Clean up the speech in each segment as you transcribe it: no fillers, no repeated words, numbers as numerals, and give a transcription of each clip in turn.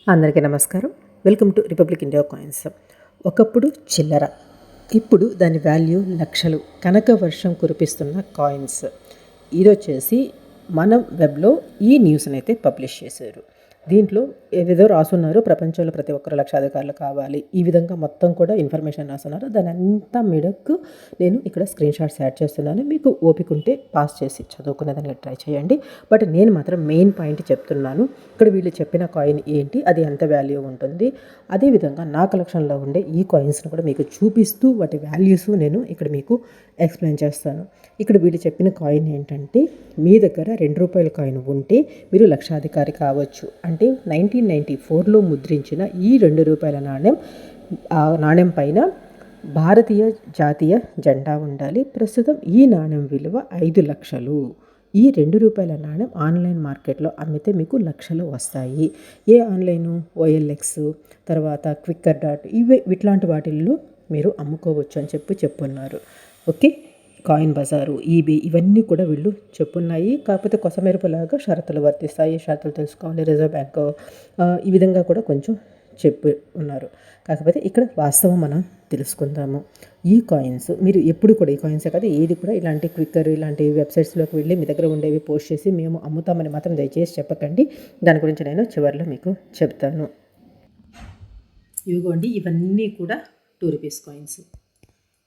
అందరికీ నమస్కారం. Welcome to republic India coins. ఒకప్పుడు చిల్లర, ఇప్పుడు దాని వాల్యూ లక్షలు, కనక వర్షం కురిపిస్తున్న కాయిన్స్. ఇదొచ్చేసి మనం వెబ్లో ఈ న్యూస్ని అయితే పబ్లిష్ చేశారు. దీంట్లో ఏదేదో రాసున్నారు, ప్రపంచంలో ప్రతి ఒక్కరు లక్షాధికారులు కావాలి, ఈ విధంగా మొత్తం కూడా ఇన్ఫర్మేషన్ రాస్తున్నారు. దాని అంతా మెడకు నేను ఇక్కడ స్క్రీన్ షాట్స్ యాడ్ చేస్తున్నాను. మీకు ఓపిక ఉంటే పాస్ చేసి చదువుకునేదానికి ట్రై చేయండి. బట్ నేను మాత్రం మెయిన్ పాయింట్ చెప్తున్నాను. ఇక్కడ వీళ్ళు చెప్పిన కాయిన్ ఏంటి, అది ఎంత వాల్యూ ఉంటుంది, అదేవిధంగా నా కలెక్షన్లో ఉండే ఈ కాయిన్స్ని కూడా మీకు చూపిస్తూ వాటి వాల్యూస్ నేను ఇక్కడ మీకు ఎక్స్ప్లెయిన్ చేస్తాను. ఇక్కడ వీళ్ళు చెప్పిన కాయిన్ ఏంటంటే, మీ దగ్గర ₹2 కాయిన్ ఉంటే మీరు లక్షాధికారి కావచ్చు. అంటే 1994లో ముద్రించిన ఈ ₹2 నాణ్యం, ఆ నాణ్యం పైన భారతీయ జాతీయ జెండా ఉండాలి. ప్రస్తుతం ఈ నాణ్యం విలువ 5 లక్షలు. ఈ ₹2 నాణ్యం ఆన్లైన్ మార్కెట్లో అమ్మితే మీకు లక్షలు వస్తాయి. ఏ ఆన్లైను, OLX, తర్వాత క్విక్కర్ డాట్ ఇట్లాంటి వాటిల్లో మీరు అమ్ముకోవచ్చు అని చెప్పున్నారు. ఓకే, కాయిన్ బజారు, ఈబే ఇవన్నీ కూడా వీళ్ళు చెప్పున్నాయి. కాకపోతే కొసమెరుపులాగా షరతులు వర్తిస్తాయి, షరతులు తెలుసుకోవాలి, రిజర్వ్ బ్యాంక్ ఈ విధంగా కూడా కొంచెం చెప్పి ఉన్నారు. కాకపోతే ఇక్కడ వాస్తవం మనం తెలుసుకుందాము. ఈ కాయిన్స్ మీరు ఎప్పుడు కూడా, ఈ కాయిన్సే కాదు ఏది కూడా, ఇలాంటి క్విక్కర్ ఇలాంటి వెబ్సైట్స్లోకి వెళ్ళి మీ దగ్గర ఉండేవి పోస్ట్ చేసి మేము అమ్ముతామని మాత్రం దయచేసి చెప్పకండి. దాని గురించి నేను చివరిలో మీకు చెప్తాను. ఇవిగోండి, ఇవన్నీ కూడా ₹2 కాయిన్స్.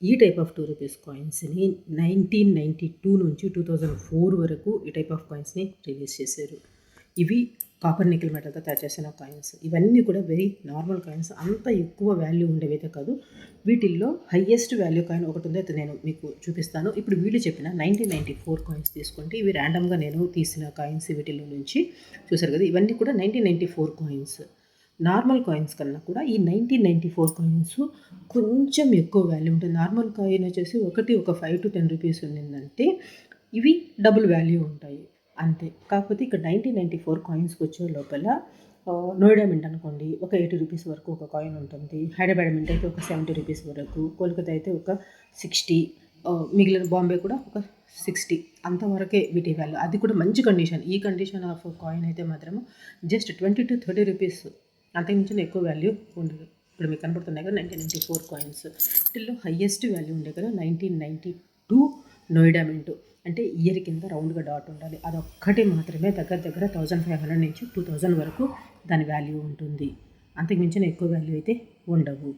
ఈ టైప్ ఆఫ్ ₹2 కాయిన్స్ని 1992 నుంచి 2004 వరకు ఈ టైప్ ఆఫ్ కాయిన్స్ని రిలీజ్ చేశారు. ఇవి కాపర్ నికెల్ మెటల్తో తయారు చేసిన కాయిన్స్. ఇవన్నీ కూడా వెరీ నార్మల్ కాయిన్స్, అంత ఎక్కువ వాల్యూ ఉండేవైతే కాదు. వీటిల్లో హయ్యెస్ట్ వాల్యూ కాయిన్ ఒకటి ఉంది, అయితే నేను మీకు చూపిస్తాను. ఇప్పుడు వీళ్ళు చెప్పిన 1994 కాయిన్స్ తీసుకుంటే, ఇవి ర్యాండమ్గా నేను తీసిన కాయిన్స్. వీటిల్లో నుంచి చూసారు కదా, ఇవన్నీ కూడా 1994 కాయిన్స్. నార్మల్ కాయిన్స్ కన్నా కూడా ఈ 1994 కాయిన్స్ కొంచెం ఎక్కువ వాల్యూ ఉంటుంది. నార్మల్ కాయిన్ వచ్చేసి ఒక 5 to 10 రూపీస్ ఉండిందంటే, ఇవి డబుల్ వాల్యూ ఉంటాయి అంతే. కాకపోతే ఇక్కడ 1994 కాయిన్స్కి వచ్చే లోపల నోయిడా మింట్ అనుకోండి, ఒక ₹80 వరకు ఒక కాయిన్ ఉంటుంది. హైదరాబాద్ మింట్ అయితే ఒక ₹70 వరకు, కోల్కతా అయితే ఒక 60, మిగిలిన బాంబే కూడా ఒక 60 అంతవరకే వీటి వాల్యూ. అది కూడా మంచి కండిషన్. ఈ కండిషన్ ఆఫ్ కాయిన్ అయితే మాత్రము జస్ట్ 20 to 30 రూపీస్, అంతకుమించిన ఎక్కువ వాల్యూ ఉండదు. ఇప్పుడు మీకు కనపడుతున్నాయి కదా 1994 కాయిన్స్. వీటిల్లో హయ్యెస్ట్ వాల్యూ ఉండే కదా 1992 నోయిడా మింట్. అంటే ఇయర్ కింద రౌండ్గా డాట్ ఉండాలి. అదొక్కటి మాత్రమే దగ్గర 1500 నుంచి 2000 వరకు దాని వాల్యూ ఉంటుంది. అంతకుమించిన ఎక్కువ వాల్యూ అయితే ఉండవు.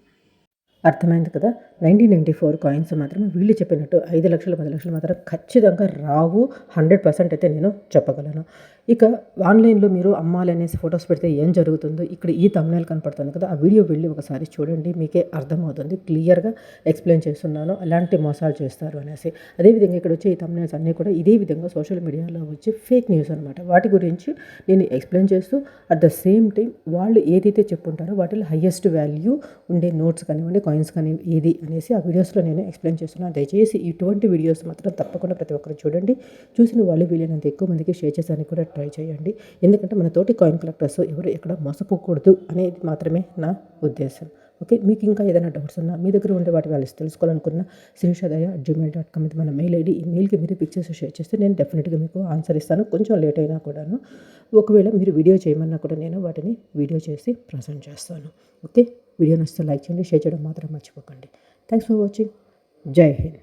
అర్థమైంది కదా. 1994 కాయిన్స్ మాత్రం వీళ్ళు చెప్పినట్టు 5 లక్షలు 10 లక్షలు మాత్రం ఖచ్చితంగా రావు. 100% అయితే నేను చెప్పగలను. ఇక ఆన్లైన్లో మీరు అమ్మాలనేసి ఫొటోస్ పెడితే ఏం జరుగుతుందో ఇక్కడ ఈ థంబ్నెయిల్ కనపడుతుంది కదా, ఆ వీడియో వెళ్ళి ఒకసారి చూడండి, మీకే అర్థమవుతుంది. క్లియర్గా ఎక్స్ప్లెయిన్ చేస్తున్నాను అలాంటి మోసాలు చేస్తారు అనేసి. అదేవిధంగా ఇక్కడ వచ్చే ఈ థంబ్నెయిల్స్ అన్నీ కూడా ఇదే విధంగా సోషల్ మీడియాలో వచ్చే ఫేక్ న్యూస్ అనమాట. వాటి గురించి నేను ఎక్స్ప్లెయిన్ చేస్తూ అట్ ద సేమ్ టైం వాళ్ళు ఏదైతే చెప్పుంటారో వాటిలో హయ్యెస్ట్ వాల్యూ ఉండే నోట్స్ కానివ్వండి, కాయిన్స్ కానీ ఏది అనేసి ఆ వీడియోస్లో నేను ఎక్స్ప్లెయిన్ చేస్తున్నాను. దయచేసి ఇటువంటి వీడియోస్ మాత్రం తప్పకుండా ప్రతి ఒక్కరు చూడండి. చూసిన వాళ్ళు వీలైనంత ఎక్కువ మందికి షేర్ చేసేదానికి కూడా ట్రై చేయండి. ఎందుకంటే మన తోటి కాయిన్ కలెక్టర్స్ ఎవరు ఎక్కడ మోసపోకూడదు అనేది మాత్రమే నా ఉద్దేశం. ఓకే, మీకు ఇంకా ఏదైనా డౌట్స్ ఉన్నా, మీ దగ్గర ఉండే వాటి వాళ్ళు తెలుసుకోవాలనుకున్న sirishadaya@gmail.com ఇది మన మెయిల్ ఐడి. ఈ మెయిల్కి మీరు పిక్చర్స్ షేర్ చేస్తే నేను డెఫినెట్గా మీకు ఆన్సర్ ఇస్తాను, కొంచెం లేట్ అయినా కూడాను. ఒకవేళ మీరు వీడియో చేయమన్నా కూడా నేను వాటిని వీడియో చేసి ప్రజెంట్ చేస్తాను. ఓకే, వీడియో నచ్చితే లైక్ చేయండి, షేర్ చేయడం మాత్రం మర్చిపోకండి. Thanks for watching. జై హింద్.